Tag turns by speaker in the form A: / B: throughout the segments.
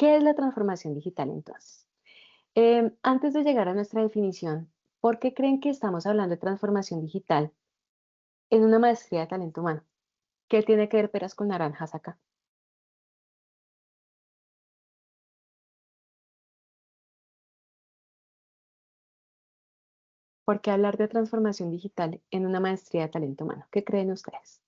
A: ¿Qué es la transformación digital entonces? Antes de llegar a nuestra definición, ¿por qué creen que estamos hablando de transformación digital en una maestría de talento humano? ¿Qué tiene que ver peras con naranjas acá? ¿Por qué hablar de transformación digital en una maestría de talento humano? ¿Qué creen ustedes?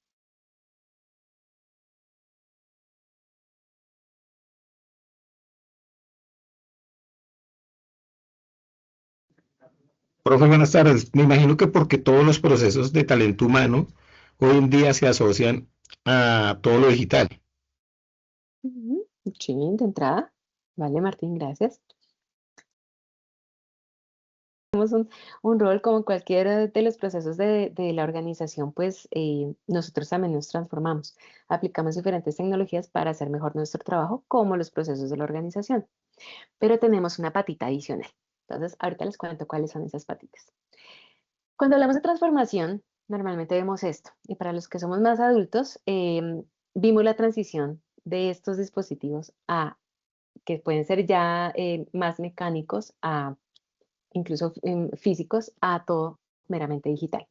B: Profe, buenas tardes. Me imagino que porque todos los procesos de talento humano hoy en día se asocian a todo lo digital.
A: Ujú. Sí, de entrada. Vale, Martín, gracias. Un rol como cualquiera de los procesos de la organización, pues nosotros también nos transformamos. Aplicamos diferentes tecnologías para hacer mejor nuestro trabajo, como los procesos de la organización. Pero tenemos una patita adicional. Entonces, ahorita les cuento cuáles son esas patitas. Cuando hablamos de transformación, normalmente vemos esto. Y para los que somos más adultos, vimos la transición de estos dispositivos a que pueden ser ya más mecánicos a incluso físicos, a todo meramente digital.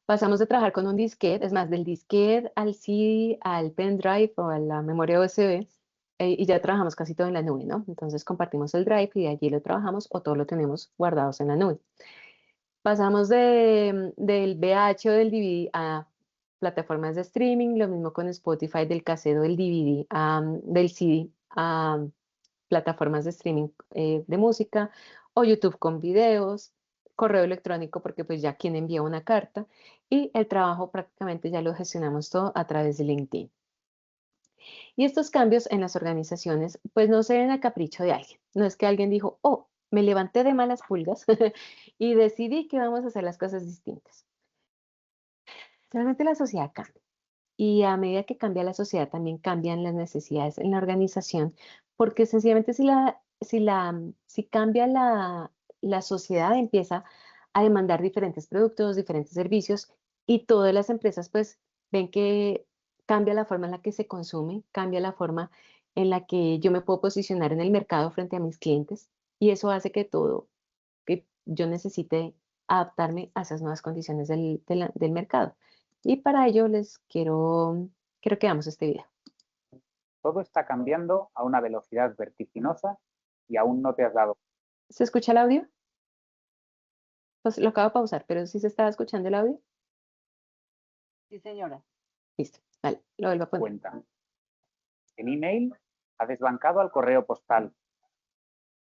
A: Pasamos de trabajar con un disquete, es más, del disquete al CD, al pendrive o a la memoria USB, y ya trabajamos casi todo en la nube, ¿no? Entonces compartimos el drive y de allí lo trabajamos o todo lo tenemos guardados en la nube. Pasamos del VH o del DVD a plataformas de streaming, lo mismo con Spotify, del cassette o del DVD, del CD a plataformas de streaming de música o YouTube con videos, correo electrónico porque pues ya quien envía una carta y el trabajo prácticamente ya lo gestionamos todo a través de LinkedIn. Y estos cambios en las organizaciones pues no se ven a capricho de alguien. No es que alguien dijo, oh, me levanté de malas pulgas y decidí que vamos a hacer las cosas distintas. Realmente la sociedad cambia. Y a medida que cambia la sociedad, también cambian las necesidades en la organización, porque sencillamente si cambia la sociedad, empieza a demandar diferentes productos, diferentes servicios, y todas las empresas pues ven que cambia la forma en la que se consume, cambia la forma en la que yo me puedo posicionar en el mercado frente a mis clientes, y eso hace que yo necesite adaptarme a esas nuevas condiciones del mercado. Y para ello quiero que veamos este video.
C: Todo está cambiando a una velocidad vertiginosa y aún no te has dado.
A: ¿Se escucha el audio? Pues lo acabo de pausar, pero sí se estaba escuchando el audio.
D: Sí, señora.
A: Listo, vale, lo vuelvo a poner.
C: Cuenta. El email ha desbancado al correo postal.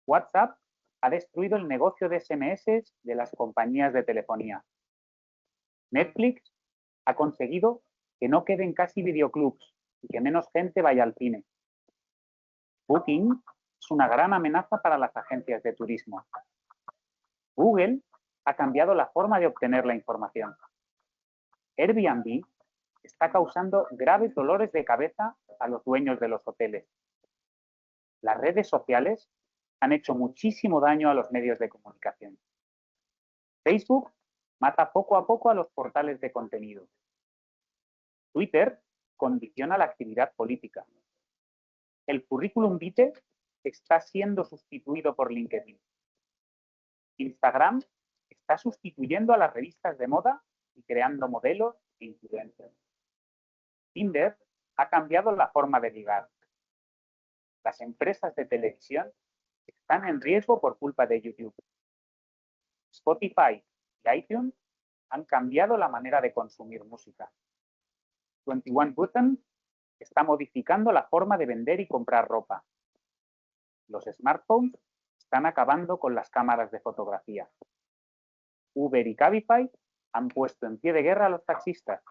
C: WhatsApp ha destruido el negocio de SMS de las compañías de telefonía. Netflix ha conseguido que no queden casi videoclubs y que menos gente vaya al cine. Booking es una gran amenaza para las agencias de turismo. Google ha cambiado la forma de obtener la información. Airbnb está causando graves dolores de cabeza a los dueños de los hoteles. Las redes sociales han hecho muchísimo daño a los medios de comunicación. Facebook mata poco a poco a los portales de contenido. Twitter condiciona la actividad política. El currículum vitae está siendo sustituido por LinkedIn. Instagram está sustituyendo a las revistas de moda y creando modelos e influencers. Tinder ha cambiado la forma de ligar. Las empresas de televisión están en riesgo por culpa de YouTube. Spotify y iTunes han cambiado la manera de consumir música. 21 Button está modificando la forma de vender y comprar ropa. Los smartphones están acabando con las cámaras de fotografía. Uber y Cabify han puesto en pie de guerra a los taxistas.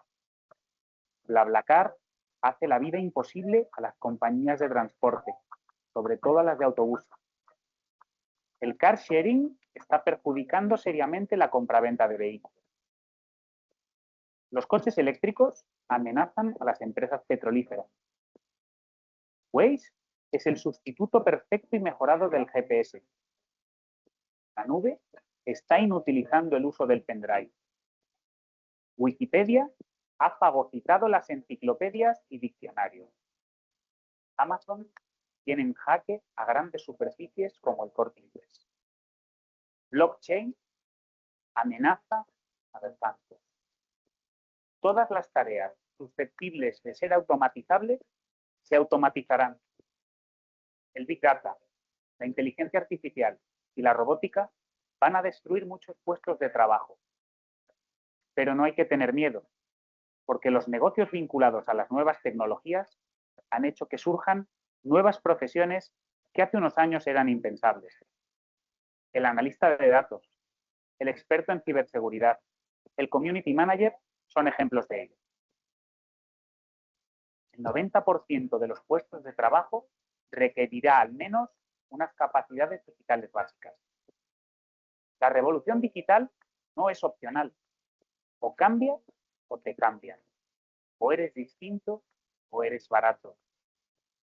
C: BlaBlaCar hace la vida imposible a las compañías de transporte, sobre todo a las de autobús. El car sharing está perjudicando seriamente la compraventa de vehículos. Los coches eléctricos amenazan a las empresas petrolíferas. Waze es el sustituto perfecto y mejorado del GPS. La nube está inutilizando el uso del pendrive. Wikipedia ha fagocitado las enciclopedias y diccionarios. Amazon tiene en jaque a grandes superficies como el Corte Inglés. Blockchain amenaza a los bancos. Todas las tareas susceptibles de ser automatizables se automatizarán. El Big Data, la inteligencia artificial y la robótica van a destruir muchos puestos de trabajo. Pero no hay que tener miedo, porque los negocios vinculados a las nuevas tecnologías han hecho que surjan nuevas profesiones que hace unos años eran impensables. El analista de datos, el experto en ciberseguridad, el community manager son ejemplos de ello. El 90% de los puestos de trabajo requerirá al menos unas capacidades digitales básicas. La revolución digital no es opcional. O cambias o te cambian. O eres distinto o eres barato.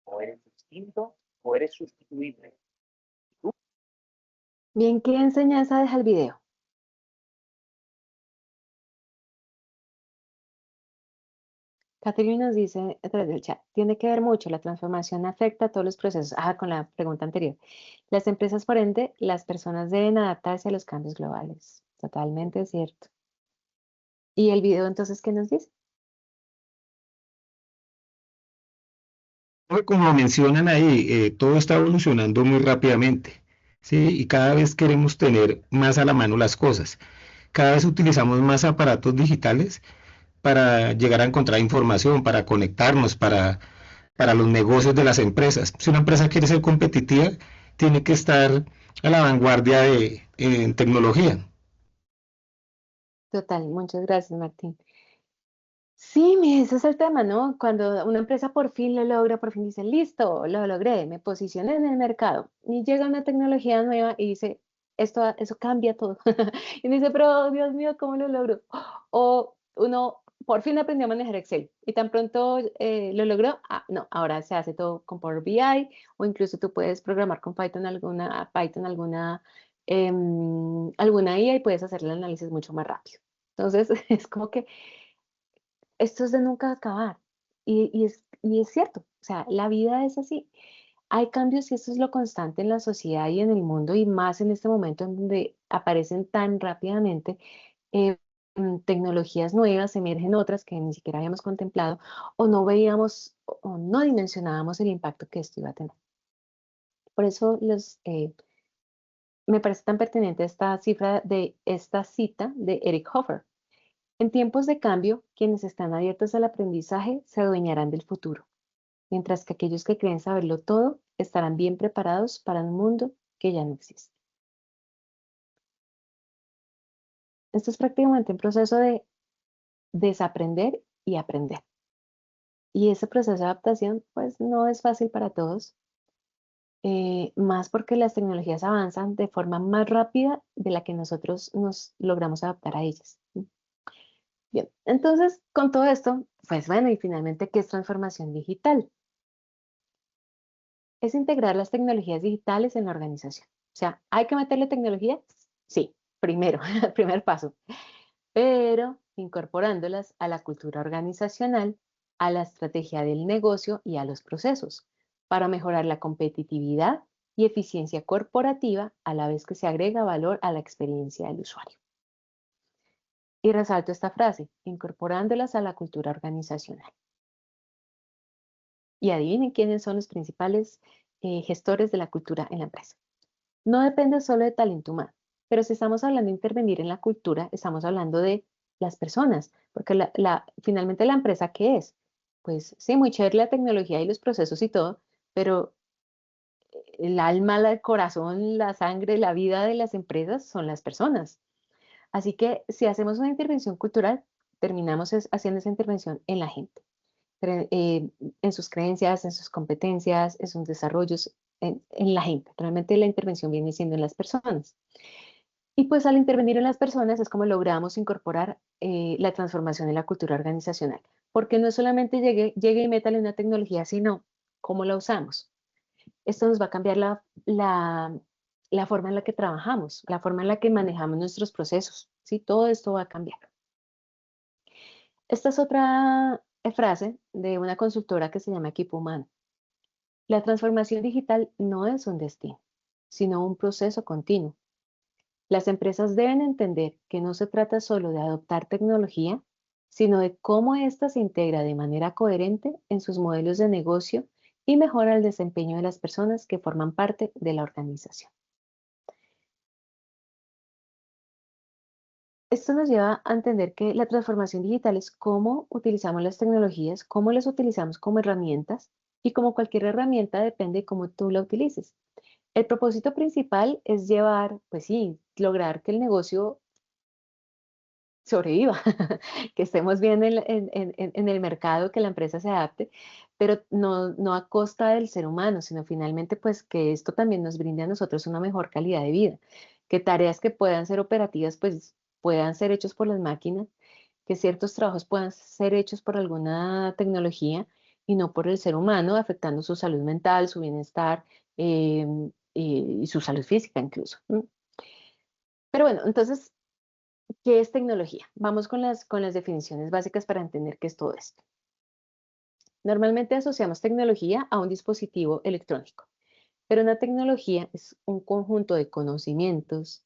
C: O eres distinto o eres sustituible.
A: Bien, ¿qué enseñanza deja el video? Catherine nos dice a través del chat, tiene que ver mucho, la transformación afecta a todos los procesos. Con la pregunta anterior. Las empresas, por ende, las personas deben adaptarse a los cambios globales. Totalmente cierto. ¿Y el video entonces qué nos dice?
B: Como mencionan ahí, todo está evolucionando muy rápidamente, ¿sí? Y cada vez queremos tener más a la mano las cosas. Cada vez utilizamos más aparatos digitales para llegar a encontrar información, para conectarnos, para los negocios de las empresas. Si una empresa quiere ser competitiva, tiene que estar a la vanguardia en tecnología.
A: Total, muchas gracias, Martín. Sí, ese es el tema, ¿no? Cuando una empresa por fin lo logra, por fin dice, listo, lo logré, me posicioné en el mercado. Y llega una tecnología nueva y dice, eso cambia todo. Y dice, pero Dios mío, ¿cómo lo logro? O uno por fin aprendió a manejar Excel y tan pronto lo logró, no, ahora se hace todo con Power BI o incluso tú puedes programar con Python alguna IA y puedes hacer el análisis mucho más rápido. Entonces, es como que esto es de nunca acabar. Y es cierto, o sea, la vida es así. Hay cambios y esto es lo constante en la sociedad y en el mundo y más en este momento en donde aparecen tan rápidamente tecnologías nuevas, emergen otras que ni siquiera habíamos contemplado o no veíamos o no dimensionábamos el impacto que esto iba a tener. Por eso me parece tan pertinente esta cita de Eric Hoffer. En tiempos de cambio, quienes están abiertos al aprendizaje se adueñarán del futuro, mientras que aquellos que creen saberlo todo estarán bien preparados para un mundo que ya no existe. Esto es prácticamente un proceso de desaprender y aprender. Y ese proceso de adaptación, pues, no es fácil para todos, más porque las tecnologías avanzan de forma más rápida de la que nosotros nos logramos adaptar a ellas. Bien, entonces, con todo esto, pues bueno, y finalmente, ¿qué es transformación digital? Es integrar las tecnologías digitales en la organización. O sea, ¿hay que meterle tecnología? Sí, primero, primer paso, pero incorporándolas a la cultura organizacional, a la estrategia del negocio y a los procesos, para mejorar la competitividad y eficiencia corporativa a la vez que se agrega valor a la experiencia del usuario. Y resalto esta frase, incorporándolas a la cultura organizacional. Y adivinen quiénes son los principales gestores de la cultura en la empresa. No depende solo de talento humano, pero si estamos hablando de intervenir en la cultura, estamos hablando de las personas, porque finalmente la empresa, ¿qué es? Pues sí, muy chévere la tecnología y los procesos y todo, pero el alma, el corazón, la sangre, la vida de las empresas son las personas. Así que si hacemos una intervención cultural, terminamos haciendo esa intervención en la gente, en sus creencias, en sus competencias, en sus desarrollos, en la gente. Realmente la intervención viene siendo en las personas. Y pues al intervenir en las personas es como logramos incorporar la transformación en la cultura organizacional, porque no es solamente llegue y métale una tecnología, sino cómo la usamos. Esto nos va a cambiar la forma en la que trabajamos, la forma en la que manejamos nuestros procesos, ¿sí? Todo esto va a cambiar. Esta es otra frase de una consultora que se llama Equipo Humano. La transformación digital no es un destino, sino un proceso continuo. Las empresas deben entender que no se trata solo de adoptar tecnología, sino de cómo ésta se integra de manera coherente en sus modelos de negocio y mejora el desempeño de las personas que forman parte de la organización. Esto nos lleva a entender que la transformación digital es cómo utilizamos las tecnologías, cómo las utilizamos como herramientas y como cualquier herramienta depende de cómo tú la utilices. El propósito principal es llevar, pues sí, lograr que el negocio sobreviva, que estemos bien en el mercado, que la empresa se adapte, pero no a costa del ser humano, sino finalmente pues que esto también nos brinde a nosotros una mejor calidad de vida, que tareas que puedan ser operativas pues puedan ser hechos por las máquinas, que ciertos trabajos puedan ser hechos por alguna tecnología y no por el ser humano, afectando su salud mental, su bienestar y su salud física incluso. Pero bueno, entonces, ¿qué es tecnología? Vamos con las definiciones básicas para entender qué es todo esto. Normalmente asociamos tecnología a un dispositivo electrónico, pero una tecnología es un conjunto de conocimientos,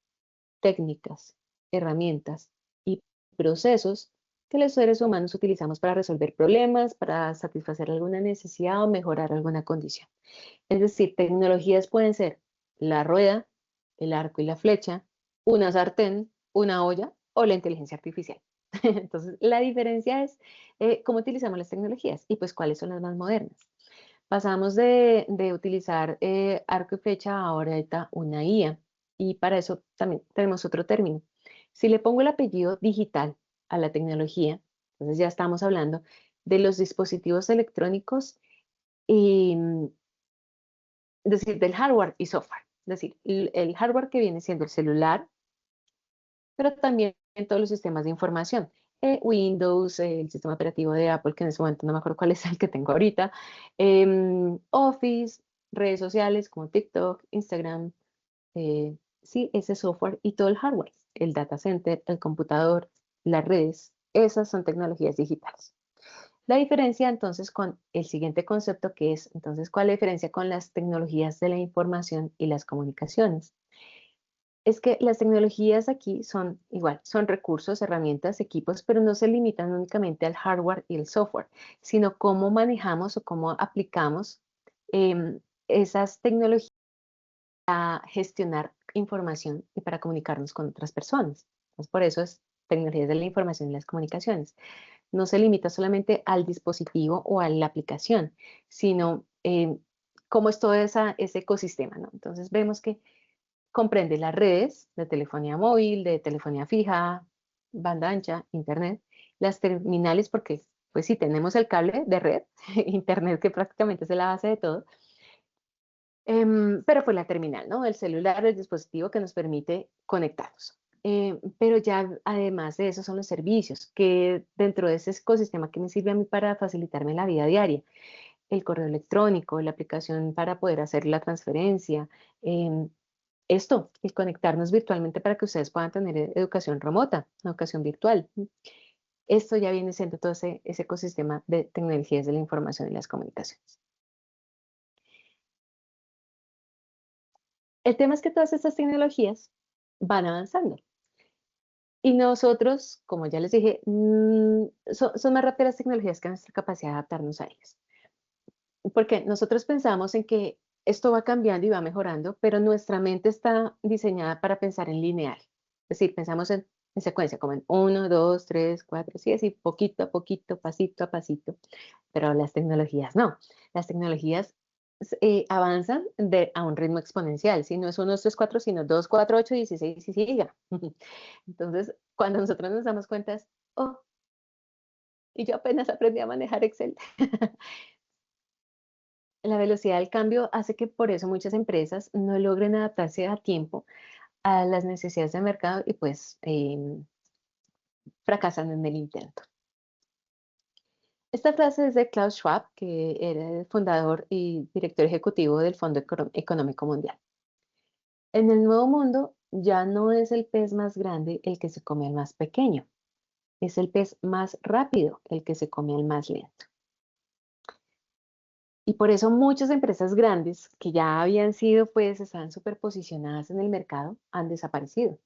A: técnicas, herramientas y procesos que los seres humanos utilizamos para resolver problemas, para satisfacer alguna necesidad o mejorar alguna condición. Es decir, tecnologías pueden ser la rueda, el arco y la flecha, una sartén, una olla o la inteligencia artificial. Entonces, la diferencia es cómo utilizamos las tecnologías y pues cuáles son las más modernas. Pasamos de utilizar arco y flecha a ahorita una IA y para eso también tenemos otro término. Si le pongo el apellido digital a la tecnología, entonces ya estamos hablando de los dispositivos electrónicos y es decir, del hardware y software. Es decir, el hardware que viene siendo el celular, pero también en todos los sistemas de información. Windows, el sistema operativo de Apple, que en ese momento no me acuerdo cuál es el que tengo ahorita, Office, redes sociales como TikTok, Instagram, sí, ese software y todo el hardware, el data center, el computador, las redes, esas son tecnologías digitales. La diferencia entonces con el siguiente concepto que es, entonces, ¿cuál es la diferencia con las tecnologías de la información y las comunicaciones? Es que las tecnologías aquí son igual, son recursos, herramientas, equipos, pero no se limitan únicamente al hardware y el software, sino cómo manejamos o cómo aplicamos esas tecnologías a gestionar información y para comunicarnos con otras personas. Entonces, por eso es tecnologías de la información y las comunicaciones. No se limita solamente al dispositivo o a la aplicación, sino cómo es todo ese ecosistema, ¿no? Entonces vemos que comprende las redes de telefonía móvil, de telefonía fija, banda ancha, internet, las terminales, porque pues sí, tenemos el cable de red, internet que prácticamente es la base de todo, pero pues la terminal, ¿no? El celular, el dispositivo que nos permite conectarnos. Pero ya además de eso son los servicios, que dentro de ese ecosistema que me sirve a mí para facilitarme la vida diaria, el correo electrónico, la aplicación para poder hacer la transferencia, esto, el conectarnos virtualmente para que ustedes puedan tener educación remota, educación virtual. Esto ya viene siendo todo ese ecosistema de tecnologías de la información y las comunicaciones. El tema es que todas estas tecnologías van avanzando. Y nosotros, como ya les dije, son más rápidas las tecnologías que nuestra capacidad de adaptarnos a ellas. Porque nosotros pensamos en que esto va cambiando y va mejorando, pero nuestra mente está diseñada para pensar en lineal. Es decir, pensamos en secuencia, como en 1, 2, 3, 4, sí, así poquito a poquito, pasito a pasito. Pero las tecnologías no. Las tecnologías avanzan a un ritmo exponencial. Si no es 1, 2, 3, 4, sino 2, 4, 8, 16 y siga. Entonces, cuando nosotros nos damos cuenta, es, oh, y yo apenas aprendí a manejar Excel. La velocidad del cambio hace que por eso muchas empresas no logren adaptarse a tiempo a las necesidades del mercado y pues fracasan en el intento. Esta frase es de Klaus Schwab, que era el fundador y director ejecutivo del Fondo Económico Mundial. En el nuevo mundo ya no es el pez más grande el que se come al más pequeño, es el pez más rápido el que se come al más lento. Y por eso muchas empresas grandes que ya habían sido, pues, estaban superposicionadas en el mercado, han desaparecido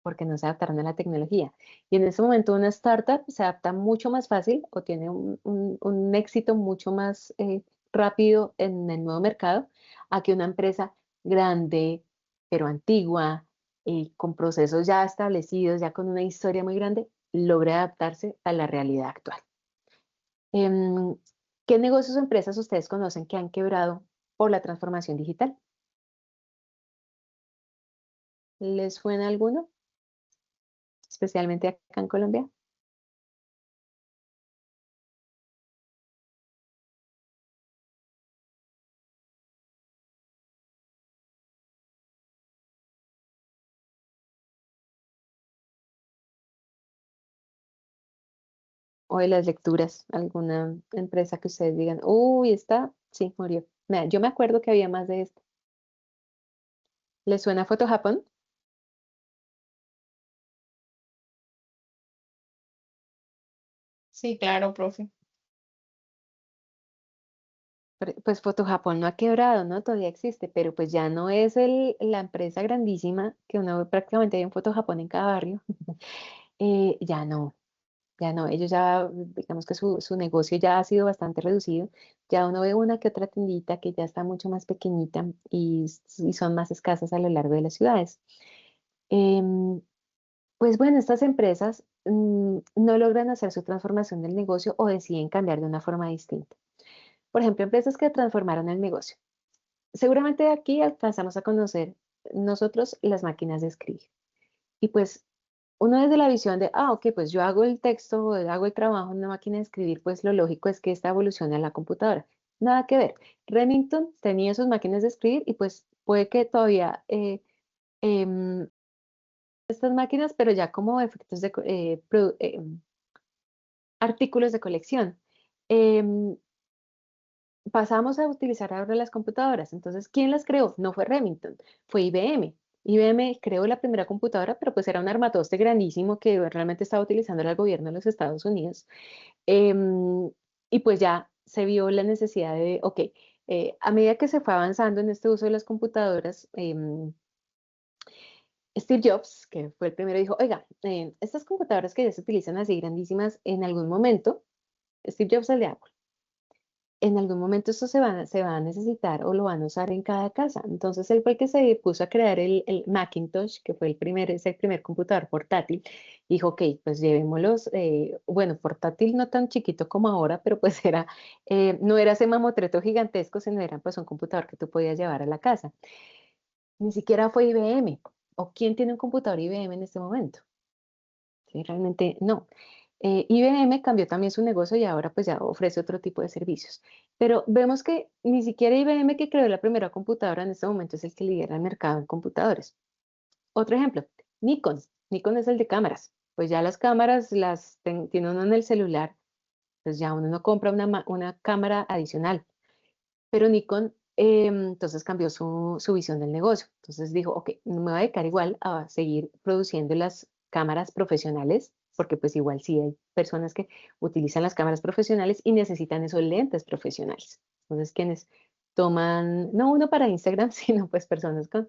A: porque no se adaptaron a la tecnología. Y en este momento una startup se adapta mucho más fácil o tiene un éxito mucho más rápido en el nuevo mercado a que una empresa grande, pero antigua, con procesos ya establecidos, ya con una historia muy grande, logre adaptarse a la realidad actual. Em, ¿Qué negocios o empresas ustedes conocen que han quebrado por la transformación digital? ¿Les suena alguno? Especialmente acá en Colombia. O de las lecturas, alguna empresa que ustedes digan, uy, esta, sí, murió. Yo me acuerdo que había más de esta. ¿Les suena Foto Japón?
E: Sí, claro, profe.
A: Pues Foto Japón no ha quebrado, ¿no? Todavía existe, pero pues ya no es la empresa grandísima que uno ve prácticamente hay un Foto Japón en cada barrio. Ya no, ya no. Ellos ya, digamos que su negocio ya ha sido bastante reducido. Ya uno ve una que otra tiendita que ya está mucho más pequeñita y son más escasas a lo largo de las ciudades. Em, Pues bueno, estas empresas no logran hacer su transformación del negocio o deciden cambiar de una forma distinta. Por ejemplo, empresas que transformaron el negocio. Seguramente aquí alcanzamos a conocer nosotros las máquinas de escribir. Y pues uno desde la visión de, ok, pues yo hago el texto, o hago el trabajo en una máquina de escribir, pues lo lógico es que esta evolucione a la computadora. Nada que ver. Remington tenía sus máquinas de escribir y pues puede que todavía em, estas máquinas, pero ya como efectos de artículos de colección. Em, Pasamos a utilizar ahora las computadoras. Entonces, ¿quién las creó? No fue Remington, fue IBM. IBM creó la primera computadora, pero pues era un armatoste grandísimo que realmente estaba utilizando el gobierno de los Estados Unidos. Em, y pues ya se vio la necesidad de, ok, a medida que se fue avanzando en este uso de las computadoras, Steve Jobs, que fue el primero, dijo, oiga, estas computadoras que ya se utilizan así grandísimas, en algún momento, Steve Jobs el de Apple, en algún momento esto se va a necesitar o lo van a usar en cada casa. Entonces él fue el que se puso a crear el Macintosh, que fue es el primer computador portátil. Dijo, ok, pues llevémoslos, bueno, portátil no tan chiquito como ahora, pero pues era, no era ese mamotreto gigantesco, sino era pues un computador que tú podías llevar a la casa. Ni siquiera fue IBM. ¿O quién tiene un computador IBM en este momento? Sí, realmente no. IBM cambió también su negocio y ahora pues ya ofrece otro tipo de servicios. Pero vemos que ni siquiera IBM, que creó la primera computadora, en este momento es el que lidera el mercado en computadores. Otro ejemplo, Nikon. Nikon es el de cámaras. Pues ya las cámaras tiene uno en el celular, pues ya uno no compra una cámara adicional. Pero Nikon entonces cambió su visión del negocio. Entonces dijo, ok, no me voy a dedicar igual a seguir produciendo las cámaras profesionales, porque pues igual sí hay personas que utilizan las cámaras profesionales y necesitan esos lentes profesionales. Entonces quienes toman, no uno para Instagram, sino pues personas con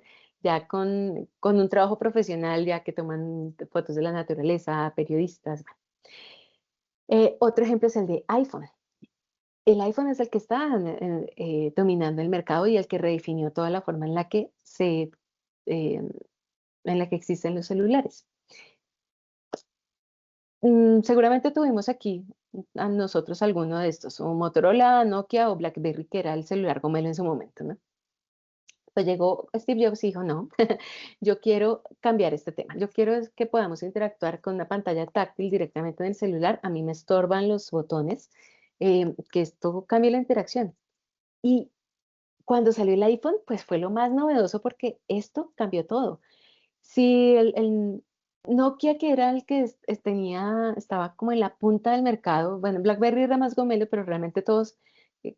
A: un trabajo profesional, ya que toman fotos de la naturaleza, periodistas. Otro ejemplo es el de iPhone. El iPhone es el que está dominando el mercado y el que redefinió toda la forma eh, en la que existen los celulares. Seguramente tuvimos aquí a nosotros alguno de estos, o Motorola, Nokia o BlackBerry, que era el celular gomelo en su momento, ¿no? Pues llegó Steve Jobs y dijo, no, yo quiero cambiar este tema. Yo quiero que podamos interactuar con una pantalla táctil directamente en el celular. A mí me estorban los botones, que esto cambie la interacción. Y cuando salió el iPhone, pues fue lo más novedoso porque esto cambió todo. Si el Nokia, que era el que estaba como en la punta del mercado, bueno, BlackBerry era más gomelo, pero realmente todos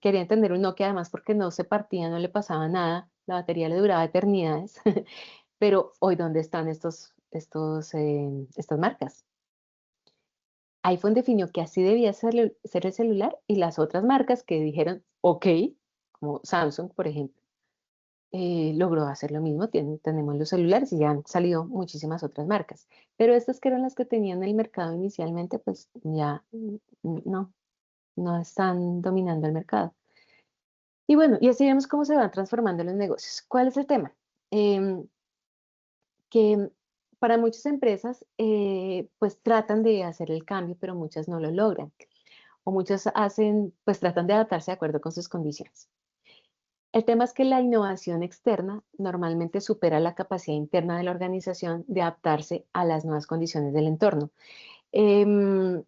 A: querían tener un Nokia además porque no se partía, no le pasaba nada, la batería le duraba eternidades. Pero hoy, ¿dónde están estas marcas? iPhone definió que así debía ser el celular y las otras marcas que dijeron, ok, como Samsung, por ejemplo, logró hacer lo mismo. Tenemos los celulares y ya han salido muchísimas otras marcas. Pero estas que eran las que tenían el mercado inicialmente, pues ya no, no están dominando el mercado. Y bueno, y así vemos cómo se van transformando los negocios. ¿Cuál es el tema? Que para muchas empresas, pues tratan de hacer el cambio, pero muchas no lo logran. O muchas hacen, pues tratan de adaptarse de acuerdo con sus condiciones. El tema es que la innovación externa normalmente supera la capacidad interna de la organización de adaptarse a las nuevas condiciones del entorno. Em,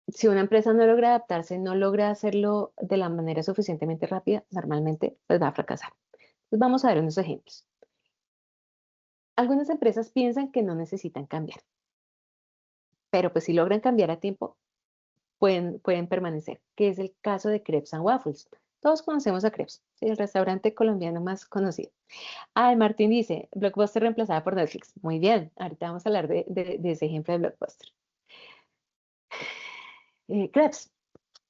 A: si una empresa no logra adaptarse, no logra hacerlo de la manera suficientemente rápida, normalmente pues va a fracasar. Entonces vamos a ver unos ejemplos. Algunas empresas piensan que no necesitan cambiar, pero pues si logran cambiar a tiempo, pueden permanecer, que es el caso de Crepes and Waffles. Todos conocemos a Crepes, ¿sí? El restaurante colombiano más conocido. Ah, Martín dice, Blockbuster reemplazada por Netflix. Muy bien, ahorita vamos a hablar de ese ejemplo de Blockbuster. Crepes.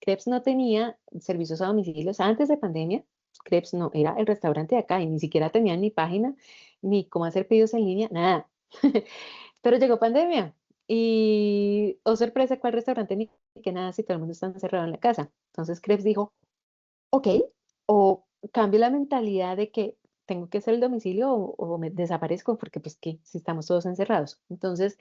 A: Crepes no tenía servicios a domicilios antes de pandemia. Crepes no era el restaurante de acá y ni siquiera tenían ni página, ni cómo hacer pedidos en línea, nada. Pero llegó pandemia y, oh sorpresa, ¿cuál restaurante ni que nada si todo el mundo está encerrado en la casa? Entonces Krebs dijo, ok, o cambio la mentalidad de que tengo que hacer el domicilio o me desaparezco porque pues que si estamos todos encerrados. Entonces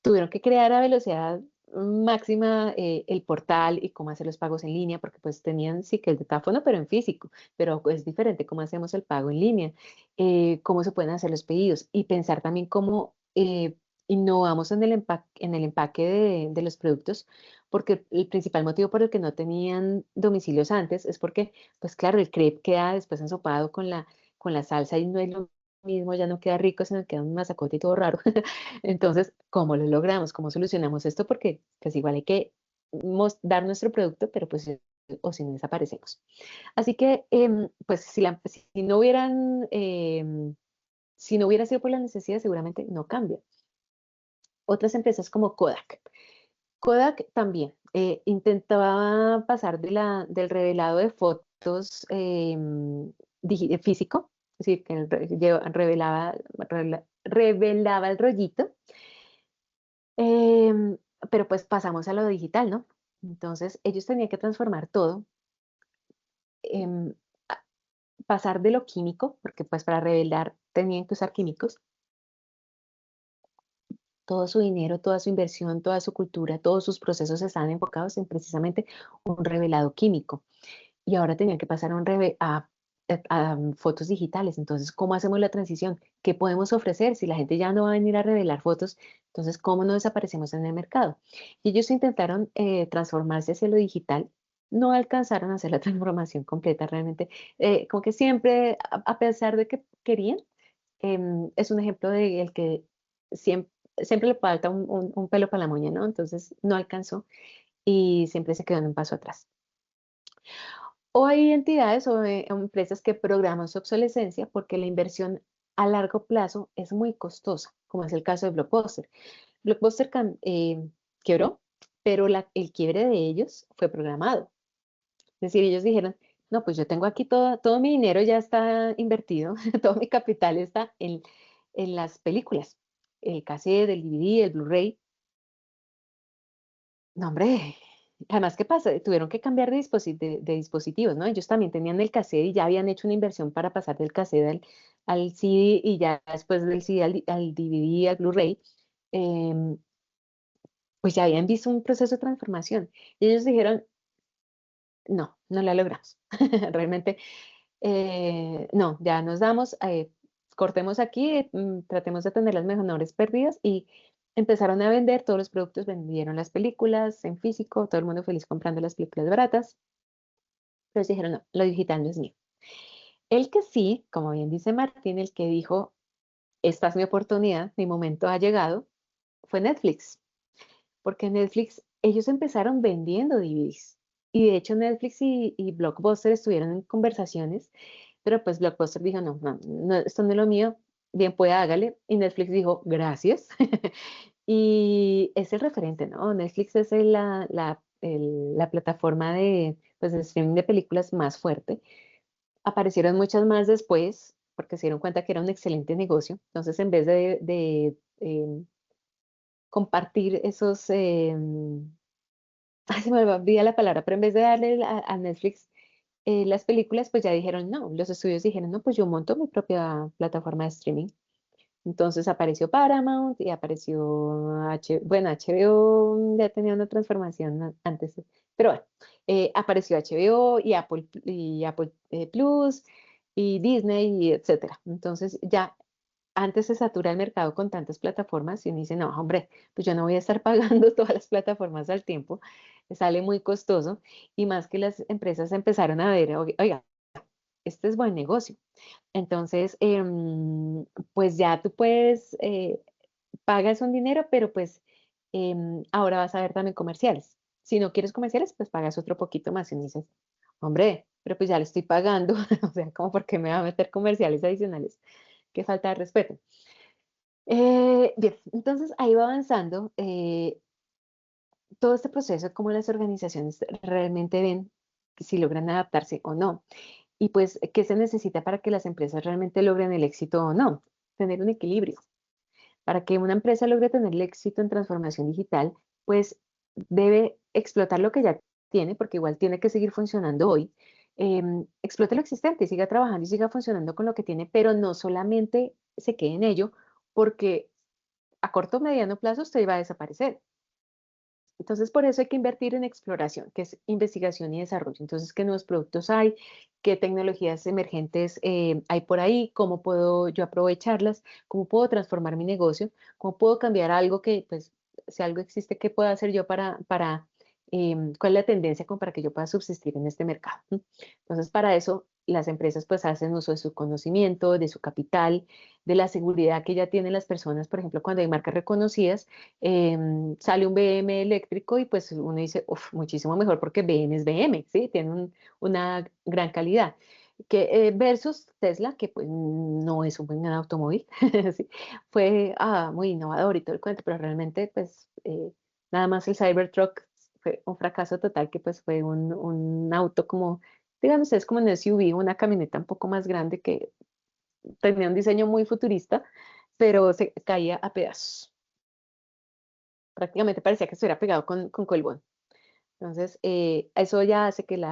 A: tuvieron que crear a velocidad máxima el portal y cómo hacer los pagos en línea, porque pues tenían sí que el datáfono, pero en físico, pero es diferente cómo hacemos el pago en línea, cómo se pueden hacer los pedidos y pensar también cómo innovamos en el empaque de los productos, porque el principal motivo por el que no tenían domicilios antes es porque, pues claro, el crepe queda después ensopado con la salsa y no es lo mismo, ya no queda rico, sino queda un masacote y todo raro. Entonces, ¿cómo lo logramos? ¿Cómo solucionamos esto? Porque pues igual hay que dar nuestro producto, pero pues o si no desaparecemos. Así que, pues si no hubieran, si no hubiera sido por la necesidad, seguramente no cambia. Otras empresas como Kodak. Kodak también intentaba pasar del revelado de fotos físico, es decir, que revelaba el rollito. Em, pero pues pasamos a lo digital, ¿no? Entonces ellos tenían que transformar todo, em, a- pasar de lo químico, porque pues para revelar tenían que usar químicos, todo su dinero, toda su inversión, toda su cultura, todos sus procesos estaban enfocados en precisamente un revelado químico. Y ahora tenían que pasar a fotos digitales. Entonces, ¿cómo hacemos la transición? ¿Qué podemos ofrecer? Si la gente ya no va a venir a revelar fotos, entonces, ¿cómo no desaparecemos en el mercado? Y ellos intentaron transformarse hacia lo digital. No alcanzaron a hacer la transformación completa realmente. Como que siempre, a pesar de que querían, es un ejemplo de el que siempre le falta un pelo para la moña, ¿no? Entonces, no alcanzó y siempre se quedó en un paso atrás. O hay entidades o empresas que programan su obsolescencia porque la inversión a largo plazo es muy costosa, como es el caso de Blockbuster. Blockbuster quebró, pero el quiebre de ellos fue programado. Es decir, ellos dijeron, no, pues yo tengo aquí todo mi dinero ya está invertido, todo mi capital está en las películas, el cassette, el DVD, el Blu-ray. No, hombre, además, ¿qué pasa? Tuvieron que cambiar de dispositivos, ¿no? Ellos también tenían el cassette y ya habían hecho una inversión para pasar del cassette al CD y ya después del CD al DVD, al Blu-ray, em, pues ya habían visto un proceso de transformación. Y ellos dijeron, no, no la logramos. Realmente, no, ya nos damos, cortemos aquí, tratemos de tener las menores pérdidas y empezaron a vender todos los productos, vendieron las películas en físico, todo el mundo feliz comprando las películas baratas, pero ellos dijeron, no, lo digital no es mío. El que sí, como bien dice Martín, el que dijo, esta es mi oportunidad, mi momento ha llegado, fue Netflix, porque Netflix, ellos empezaron vendiendo DVDs. Y de hecho Netflix y Blockbuster estuvieron en conversaciones, pero pues Blockbuster dijo, no, no, no, esto no es lo mío, bien pueda, hágale. Y Netflix dijo, gracias. Y es el referente, ¿no? Netflix es la plataforma de, pues, de streaming de películas más fuerte. Aparecieron muchas más después porque se dieron cuenta que era un excelente negocio. Entonces, en vez compartir esos, ay, se me olvidó la palabra, pero en vez de darle a Netflix las películas, pues ya dijeron, no, los estudios dijeron, no, pues yo monto mi propia plataforma de streaming. Entonces apareció Paramount y apareció bueno, HBO ya tenía una transformación antes, pero bueno, apareció HBO y Apple Plus y Disney y etcétera. Entonces ya antes se satura el mercado con tantas plataformas y uno dice, no, hombre, pues yo no voy a estar pagando todas las plataformas al tiempo, sale muy costoso y más que las empresas empezaron a ver, oiga, este es buen negocio. Entonces, pues ya tú puedes, pagas un dinero, pero pues ahora vas a ver también comerciales. Si no quieres comerciales, pues pagas otro poquito más y me dices, hombre, pero pues ya le estoy pagando, o sea, como por qué me va a meter comerciales adicionales. Qué falta de respeto. Bien, entonces ahí va avanzando todo este proceso, cómo las organizaciones realmente ven si logran adaptarse o no. Y pues, ¿qué se necesita para que las empresas realmente logren el éxito o no? Tener un equilibrio. Para que una empresa logre tener el éxito en transformación digital, pues debe explotar lo que ya tiene, porque igual tiene que seguir funcionando hoy. Explote lo existente, siga trabajando y siga funcionando con lo que tiene, pero no solamente se quede en ello, porque a corto o mediano plazo usted va a desaparecer. Entonces, por eso hay que invertir en exploración, que es investigación y desarrollo. Entonces, ¿qué nuevos productos hay? ¿Qué tecnologías emergentes hay por ahí? ¿Cómo puedo yo aprovecharlas? ¿Cómo puedo transformar mi negocio? ¿Cómo puedo cambiar algo que, pues, si algo existe, qué puedo hacer yo cuál es la tendencia como para que yo pueda subsistir en este mercado? ¿Mm? Entonces, para eso, las empresas pues hacen uso de su conocimiento, de su capital, de la seguridad que ya tienen las personas. Por ejemplo, cuando hay marcas reconocidas, sale un BM eléctrico y pues uno dice, uff, muchísimo mejor porque BM es BM, ¿sí? Tiene una gran calidad. Versus Tesla, que pues no es un buen automóvil, ¿sí? Fue muy innovador y todo el cuento, pero realmente pues nada más el Cybertruck fue un fracaso total, que pues fue un auto como, digan ustedes, como un SUV, una camioneta un poco más grande que tenía un diseño muy futurista, pero se caía a pedazos. Prácticamente parecía que estuviera pegado con Colbún. Entonces, eso ya hace que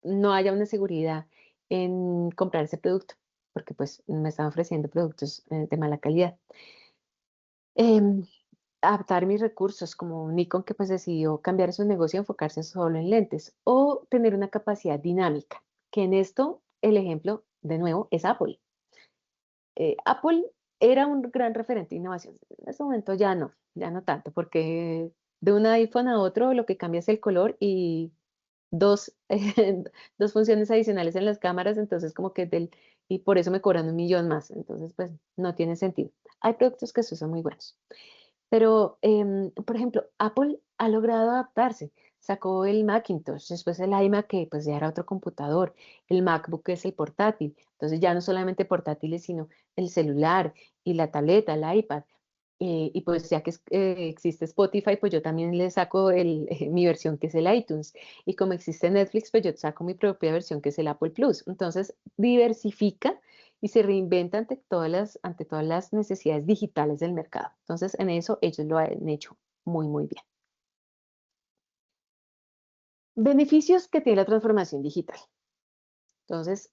A: no haya una seguridad en comprar ese producto, porque pues me están ofreciendo productos de mala calidad. Em, Adaptar mis recursos, como Nikon, que pues decidió cambiar su negocio y enfocarse solo en lentes, o tener una capacidad dinámica, que en esto el ejemplo, de nuevo, es Apple. Apple era un gran referente de innovación. En este momento ya no tanto, porque de un iPhone a otro lo que cambia es el color y dos, dos funciones adicionales en las cámaras, entonces como que y por eso me cobran 1 millón más, entonces pues no tiene sentido. Hay productos que sí son muy buenos. Pero, por ejemplo, Apple ha logrado adaptarse. Sacó el Macintosh, después el iMac, que pues ya era otro computador. El MacBook es el portátil. Entonces ya no solamente portátiles, sino el celular y la tableta, el iPad. Y pues ya que existe Spotify, pues yo también le saco mi versión, que es el iTunes. Y como existe Netflix, pues yo saco mi propia versión, que es el Apple Plus. Entonces diversifica y se reinventa ante todas las necesidades digitales del mercado. Entonces, en eso ellos lo han hecho muy, muy bien. Beneficios que tiene la transformación digital. Entonces,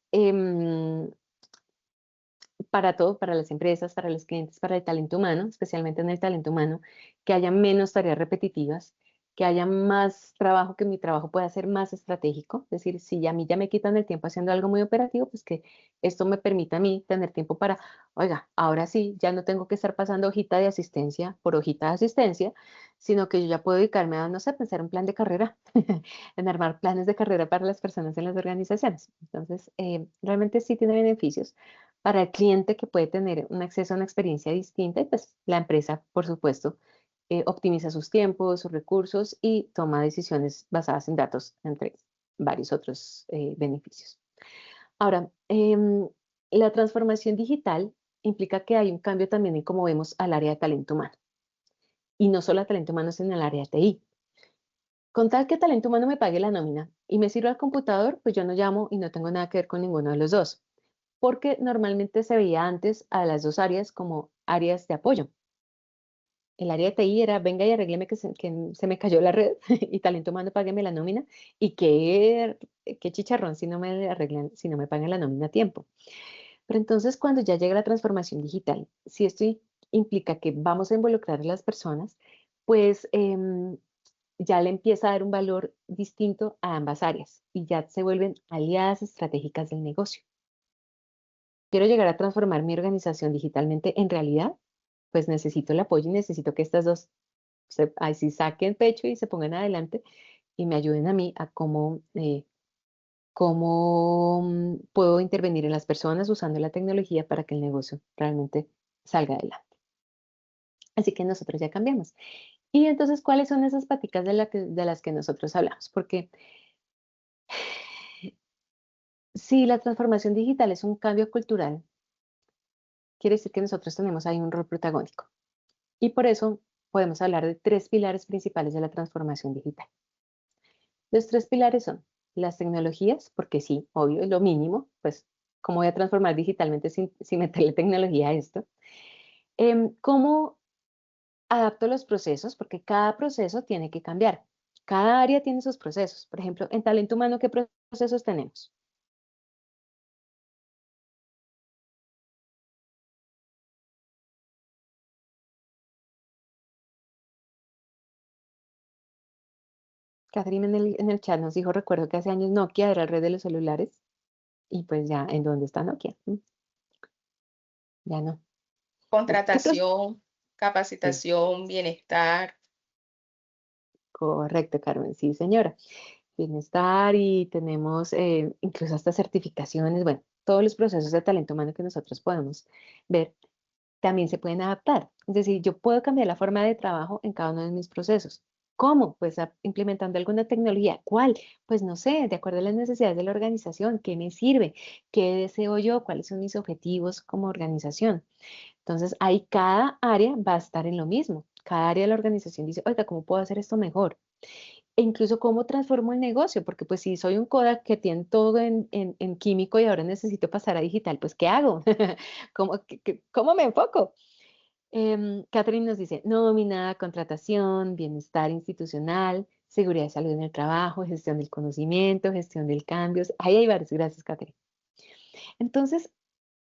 A: para todo, para las empresas, para los clientes, para el talento humano, especialmente en el talento humano, que haya menos tareas repetitivas, que haya más trabajo, que mi trabajo pueda ser más estratégico. Es decir, si a mí ya me quitan el tiempo haciendo algo muy operativo, pues que esto me permita a mí tener tiempo para, oiga, ahora sí, ya no tengo que estar pasando hojita de asistencia por hojita de asistencia, sino que yo ya puedo dedicarme a, no sé, pensar un plan de carrera, en armar planes de carrera para las personas en las organizaciones. Entonces, realmente sí tiene beneficios para el cliente, que puede tener un acceso a una experiencia distinta, y pues la empresa, por supuesto, optimiza sus tiempos, sus recursos y toma decisiones basadas en datos, entre varios otros beneficios. Ahora, la transformación digital implica que hay un cambio también en cómo vemos al área de talento humano. y no solo a talento humano, sino en el área de TI. Con tal que talento humano me pague la nómina y me sirva el computador, pues yo no llamo y no tengo nada que ver con ninguno de los dos, porque normalmente se veía antes a las dos áreas como áreas de apoyo. El área de TI era, venga y arrégleme que se me cayó la red y talento humano págueme la nómina y qué chicharrón si no me arreglan, si no me pagan la nómina a tiempo. Pero entonces cuando ya llega la transformación digital, si esto implica que vamos a involucrar a las personas, pues ya le empieza a dar un valor distinto a ambas áreas y ya se vuelven aliadas estratégicas del negocio. Quiero llegar a transformar mi organización digitalmente en realidad, pues necesito el apoyo y necesito que estas dos ahí sí saquen pecho y se pongan adelante y me ayuden a mí a cómo puedo intervenir en las personas usando la tecnología para que el negocio realmente salga adelante. Así que nosotros ya cambiamos. Y entonces, ¿cuáles son esas paticas de las que nosotros hablamos? Porque si la transformación digital es un cambio cultural, quiere decir que nosotros tenemos ahí un rol protagónico. Y por eso podemos hablar de tres pilares principales de la transformación digital. Los tres pilares son las tecnologías, porque sí, obvio, es lo mínimo, pues, ¿cómo voy a transformar digitalmente sin meterle tecnología a esto? ¿Cómo adapto los procesos? Porque cada proceso tiene que cambiar. Cada área tiene sus procesos. Por ejemplo, en talento humano, ¿qué procesos tenemos? Catherine en el chat nos dijo, recuerdo que hace años Nokia era el rey de los celulares y pues ya, ¿en dónde está Nokia? Ya no. ¿Qué proceso?
E: Contratación,
A: Sí,
E: capacitación, bienestar.
A: correcto, Carmen, sí, señora. Bienestar y tenemos incluso hasta certificaciones, bueno, todos los procesos de talento humano que nosotros podemos ver también se pueden adaptar. Es decir, yo puedo cambiar la forma de trabajo en cada uno de mis procesos. ¿Cómo? Pues implementando alguna tecnología. ¿Cuál? Pues no sé, de acuerdo a las necesidades de la organización, ¿qué me sirve? ¿Qué deseo yo? ¿Cuáles son mis objetivos como organización? Entonces, ahí cada área va a estar en lo mismo. Cada área de la organización dice, oiga, ¿cómo puedo hacer esto mejor? E incluso cómo transformo el negocio, porque pues si soy un Kodak que tiene todo en químico y ahora necesito pasar a digital, pues ¿qué hago? ¿Cómo me enfoco? Catherine nos dice, nómina, contratación, bienestar institucional, seguridad y salud en el trabajo, gestión del conocimiento, gestión del cambio. Ahí hay varios, gracias, Catherine. Entonces,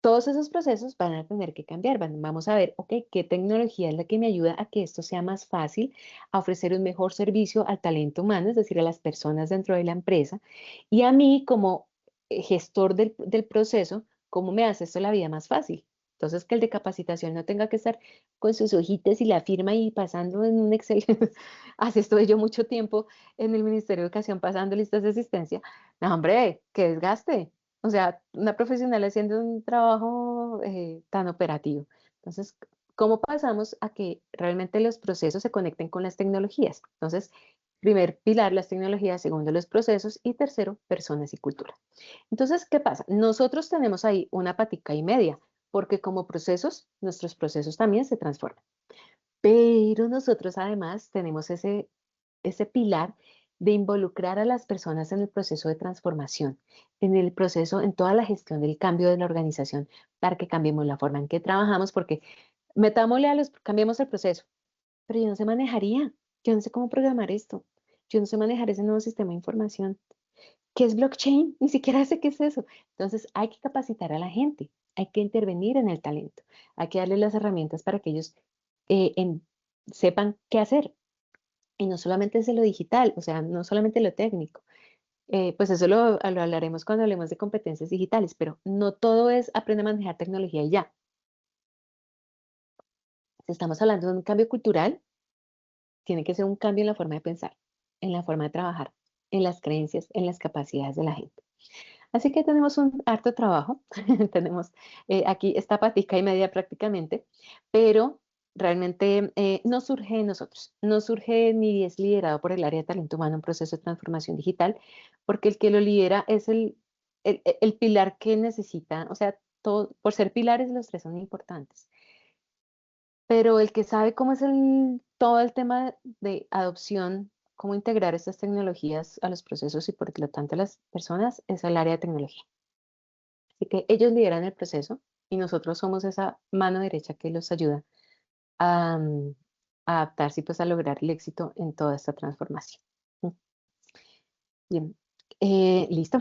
A: todos esos procesos van a tener que cambiar. Vamos a ver, ok, qué tecnología es la que me ayuda a que esto sea más fácil, a ofrecer un mejor servicio al talento humano, es decir, a las personas dentro de la empresa, y a mí como gestor del proceso, ¿cómo me hace esto la vida más fácil? Entonces, que el de capacitación no tenga que estar con sus hojitas y la firma y pasando en un Excel. Así estuve yo mucho tiempo en el Ministerio de Educación pasando listas de asistencia. No, hombre, qué desgaste. O sea, una profesional haciendo un trabajo tan operativo. Entonces, ¿cómo pasamos a que realmente los procesos se conecten con las tecnologías? Entonces, primer pilar, las tecnologías, segundo, los procesos y tercero, personas y cultura. Entonces, ¿qué pasa? Nosotros tenemos ahí una patica y media, porque como procesos, nuestros procesos también se transforman. Pero nosotros además tenemos ese pilar de involucrar a las personas en el proceso de transformación, en el proceso, en toda la gestión del cambio de la organización, para que cambiemos la forma en que trabajamos, porque cambiemos el proceso, pero yo no sé manejaría, yo no sé cómo programar esto, yo no sé manejar ese nuevo sistema de información. ¿Qué es blockchain? Ni siquiera sé qué es eso. Entonces hay que capacitar a la gente, hay que intervenir en el talento, hay que darle las herramientas para que ellos sepan qué hacer. Y no solamente es de lo digital, o sea, no solamente lo técnico. Pues eso lo hablaremos cuando hablemos de competencias digitales, pero no todo es aprender a manejar tecnología y ya. Si estamos hablando de un cambio cultural, tiene que ser un cambio en la forma de pensar, en la forma de trabajar, en las creencias, en las capacidades de la gente. Así que tenemos un harto trabajo, tenemos aquí esta patica y media prácticamente, pero realmente no surge de nosotros, no surge ni es liderado por el área de talento humano en proceso de transformación digital, porque el que lo lidera es el pilar que necesita, o sea, todo, por ser pilares los tres son importantes. pero el que sabe cómo es todo el tema de adopción, cómo integrar estas tecnologías a los procesos y por lo tanto a las personas, es el área de tecnología. Así que ellos lideran el proceso y nosotros somos esa mano derecha que los ayuda a, a adaptarse y pues a lograr el éxito en toda esta transformación. Bien, listo.